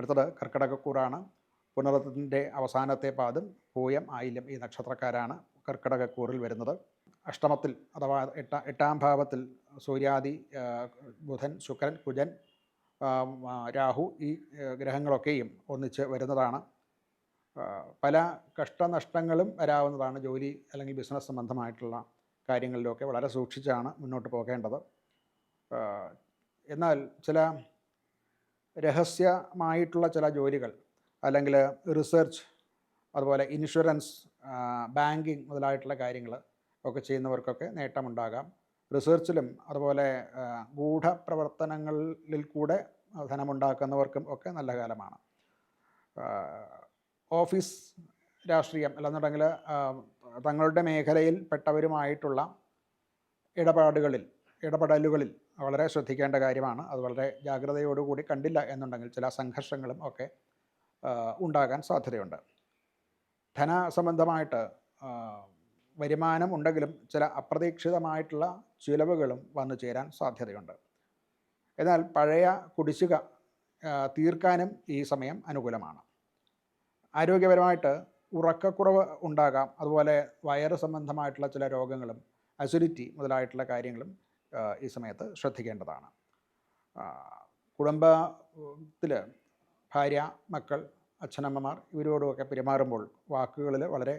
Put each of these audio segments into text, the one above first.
അടുത്തത് കർക്കിടകക്കൂറാണ്. പുണർത്തിൻ്റെ അവസാനത്തെ പാദം പൂയം, ആയില്യം ഈ നക്ഷത്രക്കാരാണ് കർക്കിടകക്കൂറിൽ വരുന്നത്. അഷ്ടമത്തിൽ അഥവാ എട്ടാം ഭാവത്തിൽ സൂര്യാദി, ബുധൻ, ശുക്രൻ, കുജൻ, രാഹു ഈ ഗ്രഹങ്ങളൊക്കെയും ഒന്നിച്ച് വരുന്നതാണ്. പല കഷ്ടനഷ്ടങ്ങളും വരാവുന്നതാണ്. ജോലി അല്ലെങ്കിൽ ബിസിനസ് സംബന്ധമായിട്ടുള്ള കാര്യങ്ങളിലൊക്കെ വളരെ സൂക്ഷിച്ചാണ് മുന്നോട്ട് പോകേണ്ടത്. എന്നാൽ ചില രഹസ്യമായിട്ടുള്ള ചില ജോലികൾ അല്ലെങ്കിൽ റിസർച്ച്, അതുപോലെ ഇൻഷുറൻസ്, ബാങ്കിങ് മുതലായിട്ടുള്ള കാര്യങ്ങൾ ഒക്കെ ചെയ്യുന്നവർക്കൊക്കെ നേട്ടമുണ്ടാകാം. റിസർച്ചിലും അതുപോലെ ഗൂഢപ്രവർത്തനങ്ങളിൽ കൂടെ ധനമുണ്ടാക്കുന്നവർക്കും ഒക്കെ നല്ല കാലമാണ്. ഓഫീസ് രാഷ്ട്രീയം അല്ലെന്നുണ്ടെങ്കിൽ തങ്ങളുടെ മേഖലയിൽ പെട്ടവരുമായിട്ടുള്ള ഇടപെടലുകളിൽ വളരെ ശ്രദ്ധിക്കേണ്ട കാര്യമാണ്. അത് വളരെ ജാഗ്രതയോടുകൂടി കണ്ടില്ല എന്നുണ്ടെങ്കിൽ ചില സംഘർഷങ്ങളും ഒക്കെ ഉണ്ടാകാൻ സാധ്യതയുണ്ട്. ധനസംബന്ധമായിട്ട് വരുമാനം ഉണ്ടെങ്കിലും ചില അപ്രതീക്ഷിതമായിട്ടുള്ള ചിലവുകളും വന്നു ചേരാൻ സാധ്യതയുണ്ട്. എന്നാൽ പഴയ കുടിശ്ശിക തീർക്കാനും ഈ സമയം അനുകൂലമാണ്. ആരോഗ്യപരമായിട്ട് ഉറക്കക്കുറവ് ഉണ്ടാകാം. അതുപോലെ വയറ് സംബന്ധമായിട്ടുള്ള ചില രോഗങ്ങളും അസിഡിറ്റി മുതലായിട്ടുള്ള കാര്യങ്ങളും ഈ സമയത്ത് ശ്രദ്ധിക്കേണ്ടതാണ്. കുടുംബത്തിൽ ഭാര്യ, മക്കൾ, അച്ഛനമ്മമാർ ഇവരോടുമൊക്കെ പെരുമാറുമ്പോൾ വാക്കുകളിൽ വളരെ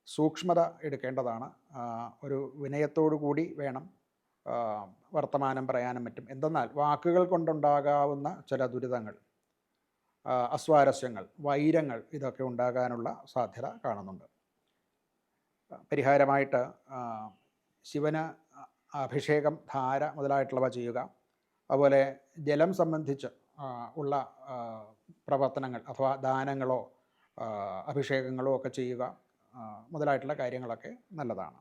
സൂക്ഷ്മത എടുക്കേണ്ടതാണ്. ഒരു വിനയത്തോടു കൂടി വേണം വർത്തമാനം പറയാനും മറ്റും. എന്തെന്നാൽ വാക്കുകൾ കൊണ്ടുണ്ടാകാവുന്ന ചില ദുരിതങ്ങൾ, അസ്വാരസ്യങ്ങൾ, വൈരങ്ങൾ ഇതൊക്കെ ഉണ്ടാകാനുള്ള സാധ്യത കാണുന്നുണ്ട്. പരിഹാരമായിട്ട് ശിവന് അഭിഷേകം, ധാര മുതലായിട്ടുള്ളവ ചെയ്യുക. അതുപോലെ ജലം സംബന്ധിച്ച് ഉള്ള പ്രവർത്തനങ്ങൾ അഥവാ ദാനങ്ങളോ അഭിഷേകങ്ങളോ ഒക്കെ ചെയ്യുക മുതലായിട്ടുള്ള കാര്യങ്ങളൊക്കെ നല്ലതാണ്.